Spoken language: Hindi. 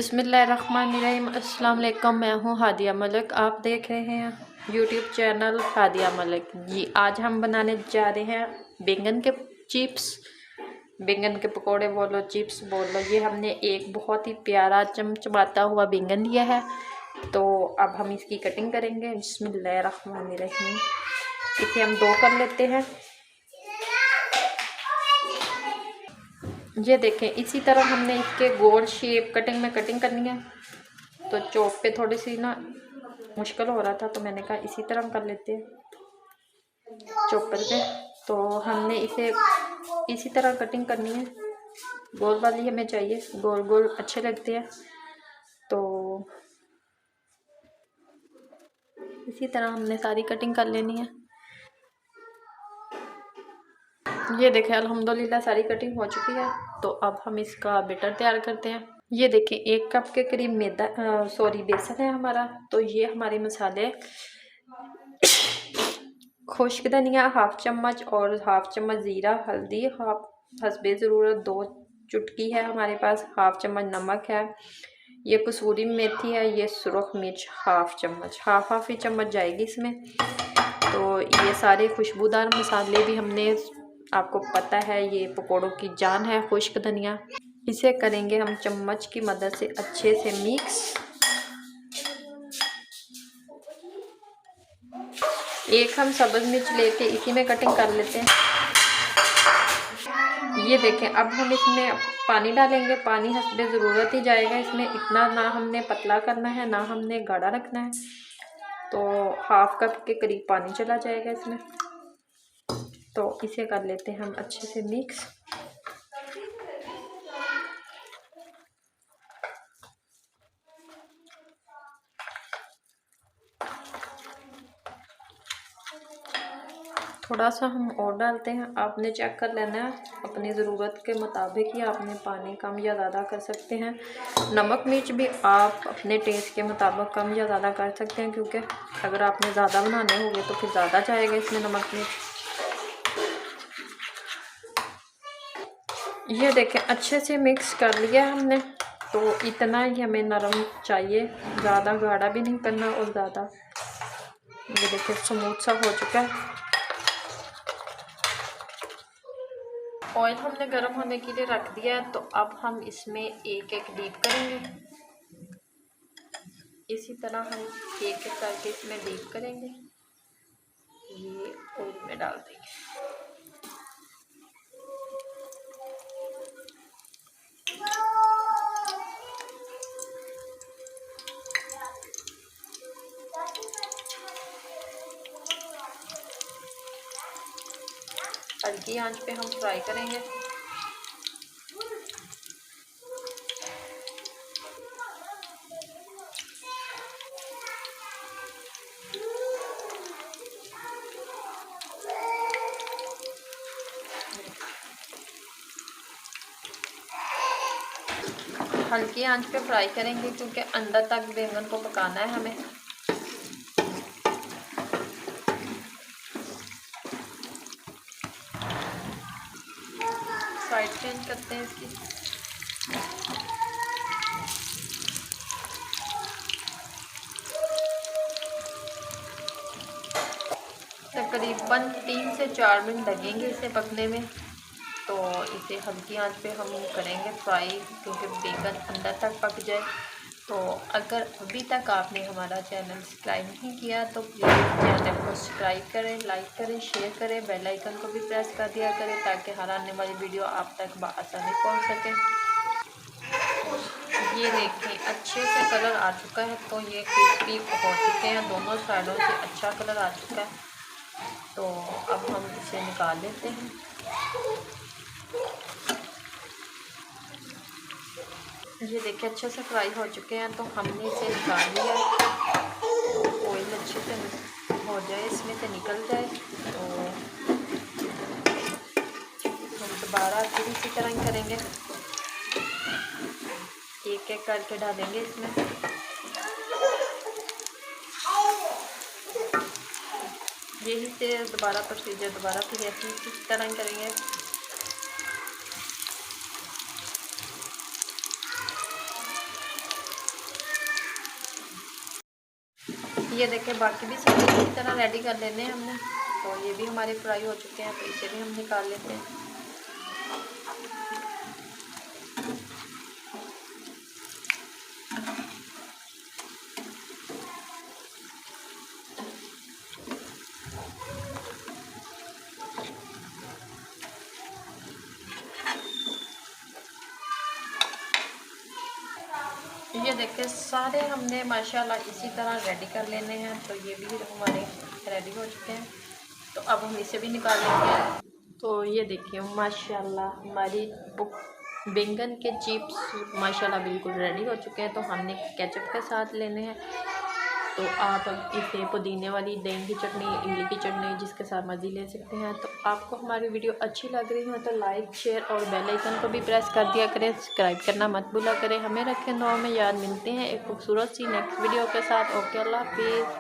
बिस्मिल्लाहिर्रहमानिर्रहीम। अस्सलाम वालेकुम। मैं हूँ हादिया मलिक। आप देख रहे हैं यूट्यूब चैनल हादिया मलिक जी। आज हम बनाने जा रहे हैं बैंगन के चिप्स, बैंगन के पकोड़े बोलो, चिप्स बोलो। ये हमने एक बहुत ही प्यारा चमचमाता हुआ बैंगन लिया है, तो अब हम इसकी कटिंग करेंगे। बिस्मिल्लाहिर्रहमानिर्रहीम। इसे हम दो कर लेते हैं। ये देखें, इसी तरह हमने इसके गोल शेप कटिंग में कटिंग करनी है। तो चॉप पे थोड़ी सी ना मुश्किल हो रहा था, तो मैंने कहा इसी तरह हम कर लेते हैं चॉपर पे। तो हमने इसे इसी तरह कटिंग करनी है। गोल वाली हमें चाहिए, गोल गोल अच्छे लगते हैं। तो इसी तरह हमने सारी कटिंग कर लेनी है। ये देखें, अल्हम्दुलिल्लाह सारी कटिंग हो चुकी है। तो अब हम इसका बैटर तैयार करते हैं। ये देखें, 1 कप के करीब बेसन है हमारा। तो ये हमारे मसाले, खुश्क धनिया 1/2 चम्मच और 1/2 चम्मच ज़ीरा, हल्दी हस्बे ज़रूरत 2 चुटकी है हमारे पास, 1/2 चम्मच नमक है, ये कसूरी मेथी है, ये सुरख मिर्च 1/2 चम्मच, हाफ ही चम्मच जाएगी इसमें। तो ये सारे खुशबूदार मसाले भी हमने, आपको पता है ये पकोड़ों की जान है खुश्क धनिया। इसे करेंगे हम चम्मच की मदद से अच्छे से मिक्स। एक हम सब्ज़ मिर्च लेके इसी में कटिंग कर लेते हैं। ये देखें, अब हम इसमें पानी डालेंगे। पानी हस्बे ज़रूरत ही जाएगा इसमें। इतना ना हमने पतला करना है, ना हमने गाढ़ा रखना है। तो 1/2 कप के करीब पानी चला जाएगा इसमें। तो इसे कर लेते हैं हम अच्छे से मिक्स। थोड़ा सा हम और डालते हैं। आपने चेक कर लेना है अपनी ज़रूरत के मुताबिक ही आपने पानी कम या ज़्यादा कर सकते हैं। नमक मिर्च भी आप अपने टेस्ट के मुताबिक कम या ज़्यादा कर सकते हैं, क्योंकि अगर आपने ज़्यादा बनाने होंगे तो फिर ज़्यादा जाएगा इसमें नमक मिर्च। ये देखें, अच्छे से मिक्स कर लिया हमने। तो इतना ही हमें नरम चाहिए, ज़्यादा गाढ़ा भी नहीं करना और ज़्यादा। ये देखें, स्मूथ सा हो चुका है। ऑयल हमने गर्म होने के लिए रख दिया है। तो अब हम इसमें एक एक डीप करेंगे। इसी तरह हम एक एक करके इसमें डीप करेंगे। ये ऑयल में डाल देंगे। हल्की आंच पे हम फ्राई करेंगे। हल्की आंच पे फ्राई करेंगे, क्योंकि अंदर तक बैंगन को पकाना है हमें। साइड चेंज करते हैं इसकी। तकरीबन 3 से 4 मिनट लगेंगे इसे पकने में। तो इसे हल्की आंच पे हम करेंगे फ्राई, क्योंकि बैंगन अंदर तक पक जाए। तो अगर अभी तक आपने हमारा चैनल सब्सक्राइब नहीं किया तो प्लीज़ चैनल को सब्सक्राइब करें, लाइक करें, शेयर करें, बेल आइकन को भी प्रेस कर दिया करें, ताकि हर आने वाली वीडियो आप तक बआसानी पहुंच सके। ये देखें, अच्छे से कलर आ चुका है। तो ये क्रिस्पी हो चुके हैं, दोनों साइडों से अच्छा कलर आ चुका है। तो अब हम इसे निकाल लेते हैं। ये देखिए, अच्छे से फ्राई हो चुके हैं। तो हमने इसे निकाल लिया। ऑयल अच्छे से हो जाए, इसमें से निकल जाए। तो हम दोबारा फिर इसी तरह ही करेंगे, एक एक करके डालेंगे इसमें। यही से दोबारा प्रोसीजर दोबारा फिर ऐसे इसी तरह ही करेंगे। ये देखें बाकी भी सब इसी तरह रेडी कर लेने हैं हमने। तो ये भी हमारे फ्राई हो चुके हैं, तो इसे भी हम निकाल लेते हैं। ये देखें सारे हमने माशाल्लाह इसी तरह रेडी कर लेने हैं। तो ये भी हमारे रेडी हो चुके हैं, तो अब हम इसे भी निकाल लेंगे। तो ये देखिए माशाल्लाह हमारी बैंगन के चिप्स माशाल्लाह बिल्कुल रेडी हो चुके हैं। तो हमने केचप के साथ लेने हैं। तो आप इसे पुदीने वाली, दही की चटनी, इमली की चटनी, जिसके साथ मर्जी ले सकते हैं। तो आपको हमारी वीडियो अच्छी लग रही हो तो लाइक, शेयर और बेल आइकन को भी प्रेस कर दिया करें। सब्सक्राइब करना मत भूला करें। हमें रखें दुआ में याद। मिलते हैं एक खूबसूरत सी नेक्स्ट वीडियो के साथ। ओके, अल्लाह हाफिज़।